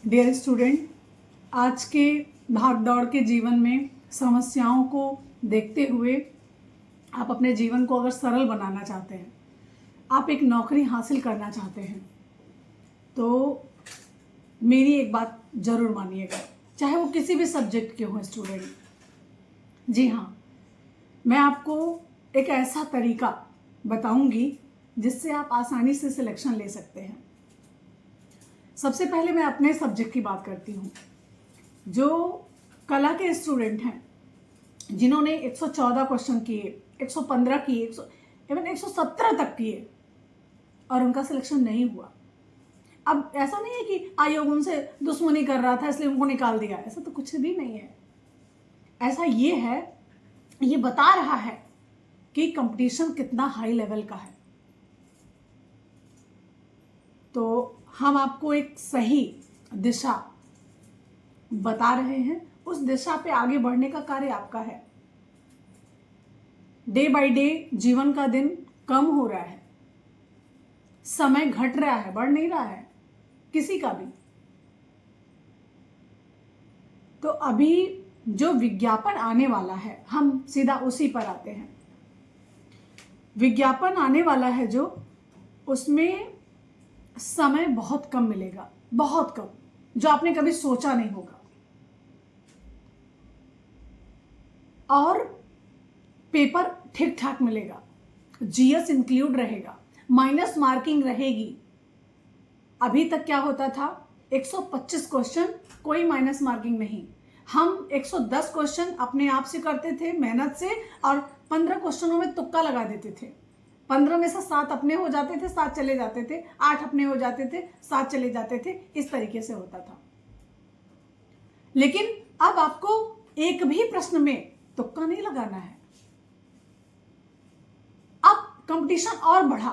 Dear student, आज के भाग दौड़ के जीवन में समस्याओं को देखते हुए आप अपने जीवन को अगर सरल बनाना चाहते हैं, आप एक नौकरी हासिल करना चाहते हैं, तो मेरी एक बात ज़रूर मानिएगा, चाहे वो किसी भी सब्जेक्ट के हों स्टूडेंट। जी हाँ, मैं आपको एक ऐसा तरीका बताऊंगी जिससे आप आसानी से सिलेक्शन ले सकते हैं। सबसे पहले मैं अपने सब्जेक्ट की बात करती हूँ। जो कला के स्टूडेंट हैं, जिन्होंने 114 क्वेश्चन किए, 115 किए, इवन 117 तक किए और उनका सिलेक्शन नहीं हुआ। अब ऐसा नहीं है कि आयोग उनसे दुश्मनी कर रहा था इसलिए उनको निकाल दिया, ऐसा तो कुछ भी नहीं है। ऐसा ये है, ये बता रहा है कि कंपटीशन कितना हाई लेवल का है। तो हम आपको एक सही दिशा बता रहे हैं, उस दिशा पे आगे बढ़ने का कार्य आपका है। डे बाय डे जीवन का दिन कम हो रहा है, समय घट रहा है, बढ़ नहीं रहा है किसी का भी। तो अभी जो विज्ञापन आने वाला है, हम सीधा उसी पर आते हैं। विज्ञापन आने वाला है जो, उसमें समय बहुत कम मिलेगा, बहुत कम, जो आपने कभी सोचा नहीं होगा। और पेपर ठीक ठाक मिलेगा, जीएस इंक्लूड रहेगा, माइनस मार्किंग रहेगी। अभी तक क्या होता था, 125 क्वेश्चन, कोई माइनस मार्किंग नहीं। हम 110 क्वेश्चन अपने आप से करते थे मेहनत से, और 15 क्वेश्चनों में तुक्का लगा देते थे। 15 में से 7 अपने हो जाते थे, 7 चले जाते थे, 8 अपने हो जाते थे, 7 चले जाते थे, इस तरीके से होता था। लेकिन अब आपको एक भी प्रश्न में तुक्का नहीं लगाना है। अब कंपटीशन और बढ़ा,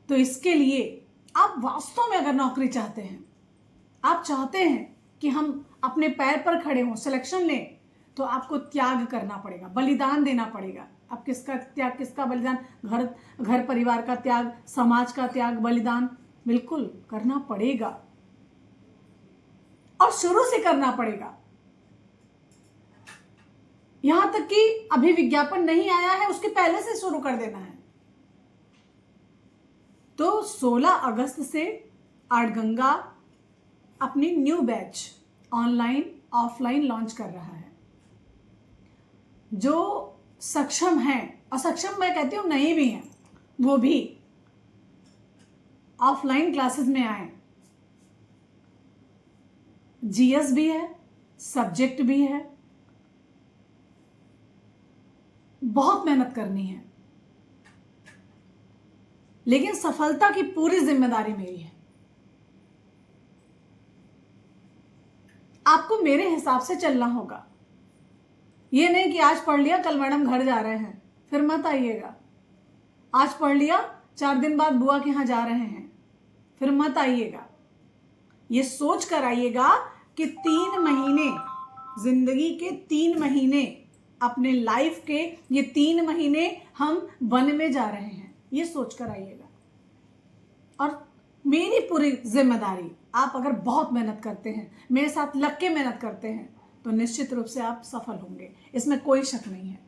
तो इसके लिए आप वास्तव में अगर नौकरी चाहते हैं, आप चाहते हैं कि हम अपने पैर पर खड़े हों, सिलेक्शन लें, तो आपको त्याग करना पड़ेगा, बलिदान देना पड़ेगा। अब किसका त्याग, किसका बलिदान? घर परिवार का त्याग, समाज का त्याग, बलिदान बिल्कुल करना पड़ेगा, और शुरू से करना पड़ेगा। यहां तक कि अभी विज्ञापन नहीं आया है, उसके पहले से शुरू कर देना है। तो 16 अगस्त से आर्टगंगा अपनी new batch online offline launch कर रहा है। जो सक्षम हैं, असक्षम मैं कहती हूं नहीं भी हैं, वो भी ऑफलाइन क्लासेस में आए। जीएस भी है, सब्जेक्ट भी है, बहुत मेहनत करनी है, लेकिन सफलता की पूरी जिम्मेदारी मेरी है। आपको मेरे हिसाब से चलना होगा। ये नहीं कि आज पढ़ लिया कल मैडम घर जा रहे हैं, फिर मत आइएगा। आज पढ़ लिया 4 दिन बाद बुआ के यहाँ जा रहे हैं, फिर मत आइएगा। ये सोच कर आइएगा कि 3 महीने, जिंदगी के 3 महीने, अपने लाइफ के ये 3 महीने हम वन में जा रहे हैं, ये सोच कर आइएगा। और मेरी पूरी जिम्मेदारी, आप अगर बहुत मेहनत करते हैं, मेरे साथ लग के मेहनत करते हैं, तो निश्चित रूप से आप सफल होंगे, इसमें कोई शक नहीं है।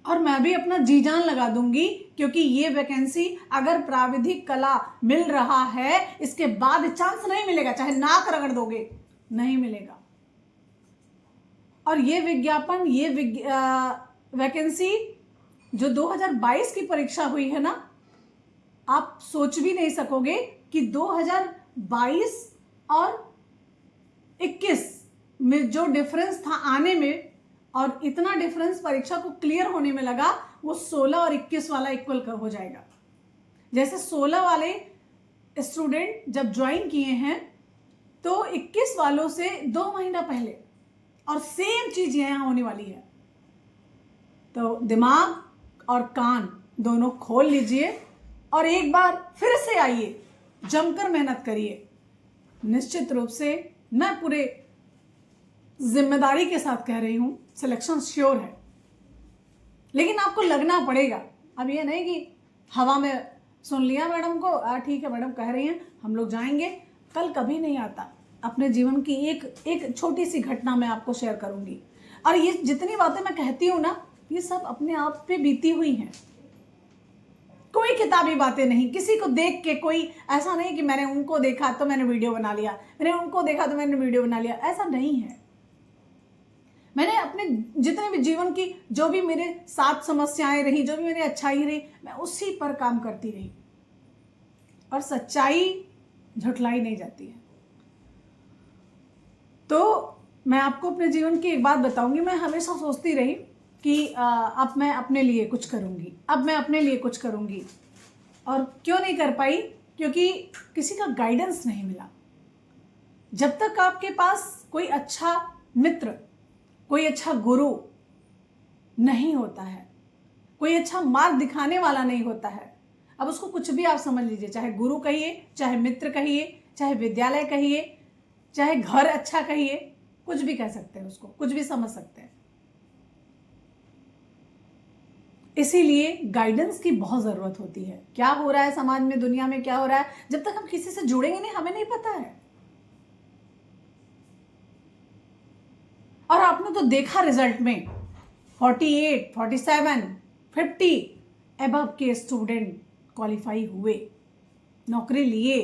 और मैं भी अपना जी जान लगा दूंगी, क्योंकि ये वैकेंसी अगर प्राविधिक कला मिल रहा है, इसके बाद चांस नहीं मिलेगा, चाहे नाक रगड़ दोगे, नहीं मिलेगा। और ये विज्ञापन, ये वैकेंसी जो 2022 की परीक्षा हुई है ना, आप सोच भी नहीं सकोगे कि 2022 और 21 में जो डिफरेंस था आने में, और इतना डिफरेंस परीक्षा को क्लियर होने में लगा, वो 16 और 21 वाला इक्वल हो जाएगा। जैसे 16 वाले स्टूडेंट जब ज्वाइन किए हैं, तो 21 वालों से 2 महीना पहले, और सेम चीज यहां होने वाली है। तो दिमाग और कान दोनों खोल लीजिए और एक बार फिर से आइए, जमकर मेहनत करिए। निश्चित रूप से मैं पूरे जिम्मेदारी के साथ कह रही हूं, सिलेक्शन श्योर है, लेकिन आपको लगना पड़ेगा। अब ये नहीं कि हवा में सुन लिया मैडम को, ठीक है मैडम कह रही हैं हम लोग जाएंगे, कल कभी नहीं आता। अपने जीवन की एक छोटी सी घटना मैं आपको शेयर करूंगी। और ये जितनी बातें मैं कहती हूँ ना, ये सब अपने आप पे बीती हुई हैं, कोई किताबी बातें नहीं। किसी को देख के कोई ऐसा नहीं कि मैंने उनको देखा तो मैंने वीडियो बना लिया, मैंने उनको देखा तो मैंने वीडियो बना लिया, ऐसा नहीं है। मैंने अपने जितने भी जीवन की जो भी मेरे साथ समस्याएं रही, जो भी मेरी अच्छाई रही, मैं उसी पर काम करती रही। और सच्चाई झुठलाई नहीं जाती है। तो मैं आपको अपने जीवन की एक बात बताऊंगी। मैं हमेशा सोचती रही कि अब मैं अपने लिए कुछ करूंगी, अब मैं अपने लिए कुछ करूंगी, और क्यों नहीं कर पाई? क्योंकि किसी का गाइडेंस नहीं मिला। जब तक आपके पास कोई अच्छा मित्र, कोई अच्छा गुरु नहीं होता है, कोई अच्छा मार्ग दिखाने वाला नहीं होता है, अब उसको कुछ भी आप समझ लीजिए, चाहे गुरु कहिए, चाहे मित्र कहिए, चाहे विद्यालय कहिए, चाहे घर अच्छा कहिए, कुछ भी कह सकते हैं उसको, कुछ भी समझ सकते हैं। इसीलिए गाइडेंस की बहुत जरूरत होती है। क्या हो रहा है समाज में, दुनिया में क्या हो रहा है, जब तक हम किसी से जुड़ेंगे नहीं, हमें नहीं पता है। और आपने तो देखा रिजल्ट में 48, 47, 50 अबव के स्टूडेंट क्वालिफाई हुए, नौकरी लिए।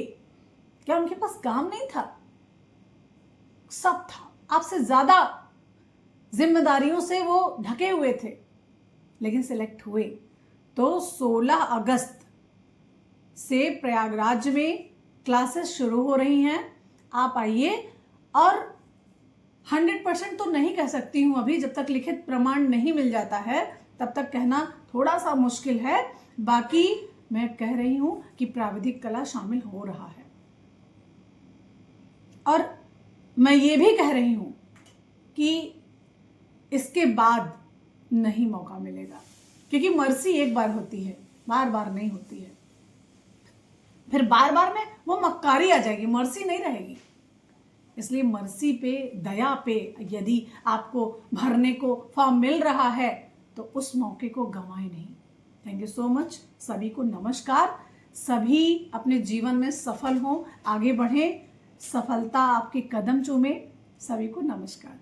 क्या उनके पास काम नहीं था? सब था। आपसे ज्यादा जिम्मेदारियों से वो ढके हुए थे, लेकिन सिलेक्ट हुए। तो 16 अगस्त से प्रयागराज में क्लासेस शुरू हो रही हैं। आप आइए। और 100% तो नहीं कह सकती हूं अभी, जब तक लिखित प्रमाण नहीं मिल जाता है तब तक कहना थोड़ा सा मुश्किल है। बाकी मैं कह रही हूं कि प्राविधिक कला शामिल हो रहा है। और मैं ये भी कह रही हूं कि इसके बाद नहीं मौका मिलेगा, क्योंकि मर्सी एक बार होती है, बार बार नहीं होती है। फिर बार बार में वो मक्कारी आ जाएगी, मर्सी नहीं रहेगी। इसलिए मर्सी पे, दया पे यदि आपको भरने को फॉर्म मिल रहा है तो उस मौके को गंवाए नहीं। Thank you so much. सभी को नमस्कार। सभी अपने जीवन में सफल हों, आगे बढ़ें, सफलता आपके कदम चूमे। सभी को नमस्कार।